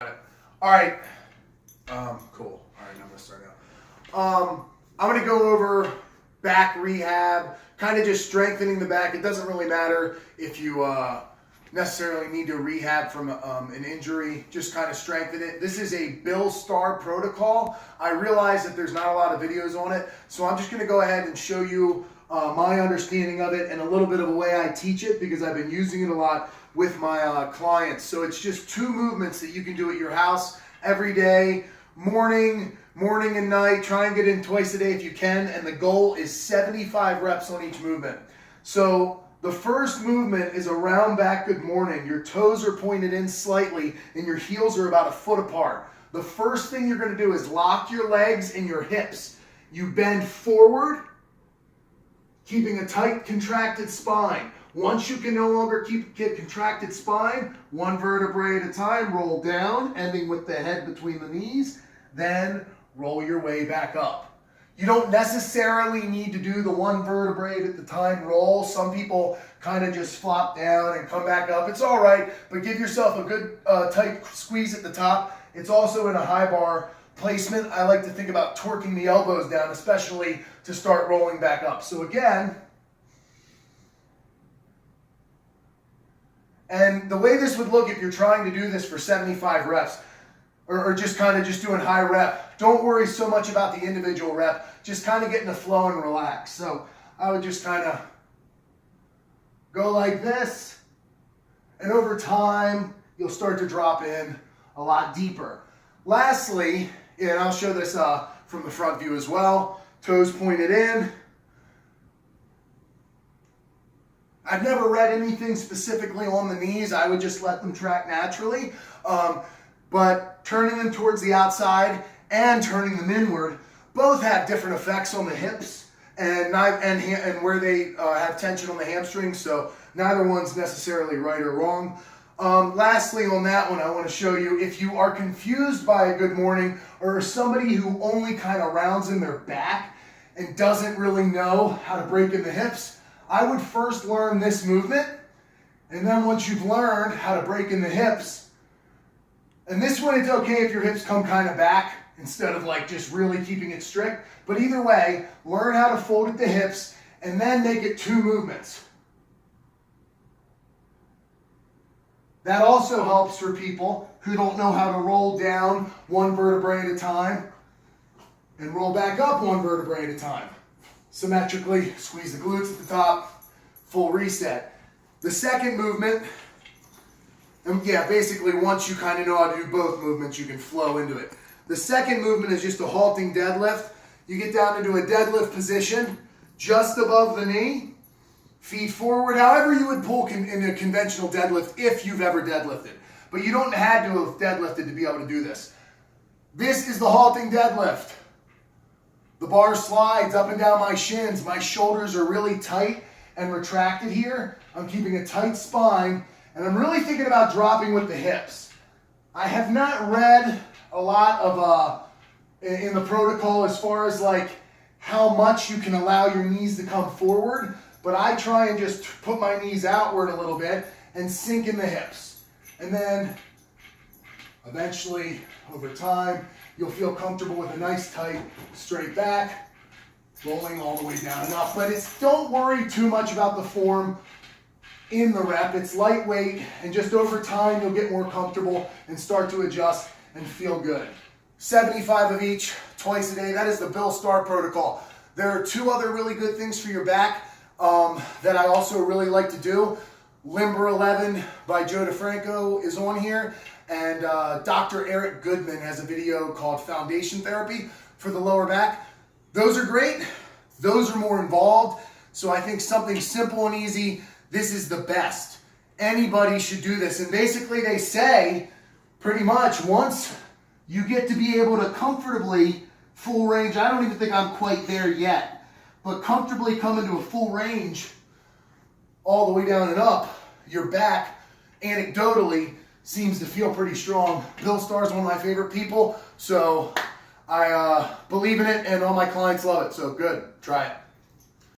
All right. Cool. All right, now I'm gonna start now. I'm gonna go over back rehab, kind of just strengthening the back. It doesn't really matter if you necessarily need to rehab from an injury. Just kind of strengthen it. This is a Bill Starr protocol. I realize that there's not a lot of videos on it, so I'm just gonna go ahead and show you my understanding of it and a little bit of a way I teach it, because I've been using it a lot with my clients. So it's just 2 movements that you can do at your house every day, morning and night. Try and get in twice a day if you can, and the goal is 75 reps on each movement. So the first movement is a round back good morning. Your toes are pointed in slightly and your heels are about a foot apart. The first thing you're going to do is lock your legs and your hips. You bend forward, keeping a tight contracted spine. Once you can no longer get contracted spine, 1 vertebrae at a time, roll down, ending with the head between the knees, then roll your way back up. You don't necessarily need to do the 1 vertebrae at the time roll. Some people kind of just flop down and come back up. It's all right, but give yourself a good tight squeeze at the top. It's also in a high bar placement. I like to think about torquing the elbows down, especially to start rolling back up. So again, and the way this would look if you're trying to do this for 75 reps, or just kind of just doing high rep, don't worry so much about the individual rep, just kind of get in the flow and relax. So I would just kind of go like this, and over time, you'll start to drop in a lot deeper. Lastly, and I'll show this from the front view as well, toes pointed in. I've never read anything specifically on the knees. I would just let them track naturally. But turning them towards the outside and turning them inward both have different effects on the hips and where they have tension on the hamstrings. So neither one's necessarily right or wrong. Lastly, on that one, I want to show you, if you are confused by a good morning, or somebody who only kind of rounds in their back and doesn't really know how to break in the hips, I would first learn this movement, and then once you've learned how to break in the hips, and this one it's okay if your hips come kind of back instead of like just really keeping it strict, but either way, learn how to fold at the hips and then make it 2 movements. That also helps for people who don't know how to roll down 1 vertebrae at a time and roll back up 1 vertebrae at a time. Symmetrically, squeeze the glutes at the top, full reset. The second movement, and yeah, basically once you kind of know how to do both movements, you can flow into it. The second movement is just a halting deadlift. You get down into a deadlift position, just above the knee, feet forward, however you would pull in a conventional deadlift if you've ever deadlifted. But you don't have to have deadlifted to be able to do this. This is the halting deadlift. The bar slides up and down my shins. My shoulders are really tight and retracted here. I'm keeping a tight spine, and I'm really thinking about dropping with the hips. I have not read a lot of in the protocol as far as like how much you can allow your knees to come forward, but I try and just put my knees outward a little bit and sink in the hips. And then eventually, over time, you'll feel comfortable with a nice tight straight back, rolling all the way down and up. But don't worry too much about the form in the rep. It's lightweight, and just over time you'll get more comfortable and start to adjust and feel good. 75 of each, twice a day. That is the Bill Starr protocol. There are 2 other really good things for your back that I also really like to do. Limber 11 by Joe DeFranco is on here. And Dr. Eric Goodman has a video called Foundation Therapy for the lower back. Those are great. Those are more involved. So I think something simple and easy, this is the best. Anybody should do this. And basically they say, pretty much, once you get to be able to comfortably full range, I don't even think I'm quite there yet, but comfortably come into a full range all the way down and up, your back, anecdotally, seems to feel pretty strong. Bill Starr is one of my favorite people, so I believe in it, and all my clients love it, so good. Try it.